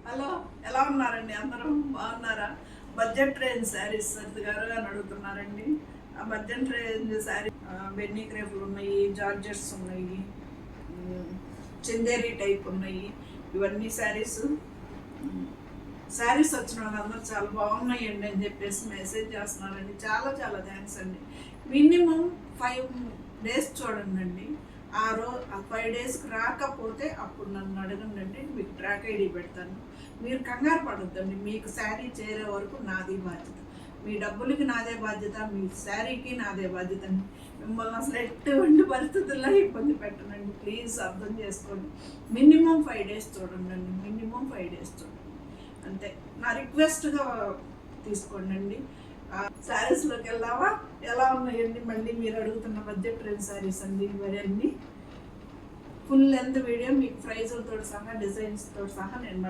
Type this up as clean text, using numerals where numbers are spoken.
Hello, ఎలా ఉన్నారండి? అందరూ బాగున్నారా? బడ్జెట్ రేంజ్ శారీస్ గారు అని అడుగుతున్నారండి. ఆ బడ్జెట్ రేంజ్ శారీ బెన్నీ క్రేపులు ఉన్నాయి, జార్జెట్స్ ఉన్నాయి, చందేరి టైప్ ఉన్నాయి. ఇవన్నీ శారీస్ వచ్చిన వాళ్ళందరూ చాలా బాగున్నాయండి అని చెప్పేసి మెసేజ్ చేస్తున్నారండి. చాలా చాలా థ్యాంక్స్ అండి. మినిమం 5 days చూడండి. ఆ 5 daysకి రాకపోతే అప్పుడు నన్ను అడగండి, మీకు ట్రాక్ ఐడి పెడతాను. మీరు కంగారు పడొద్దండి. మీకు శారీ చేరే వరకు నాది బాధ్యత, మీ డబ్బులకి నాదే బాధ్యత, మీ శారీకి నాదే బాధ్యత అండి. మిమ్మల్ని అసలు ఎటువంటి పరిస్థితుల్లో ఇబ్బంది పెట్టనండి. ప్లీజ్ అర్థం చేసుకోండి. మినిమం 5 days చూడండి. మినిమం 5 days చూడండి అంతే. నా రిక్వెస్ట్గా తీసుకోండి అండి. శారీస్లోకి వెళ్దామా? ఎలా ఉన్నాయండి? మళ్ళీ మీరు అడుగుతున్న బడ్జెట్ రేంజ్ శారీస్ అండి ఇవన్నీ. ఫుల్ లెంత్ వీడియో మీకు ప్రైజులతో సహా, డిజైన్స్తో సహా నేను మళ్ళీ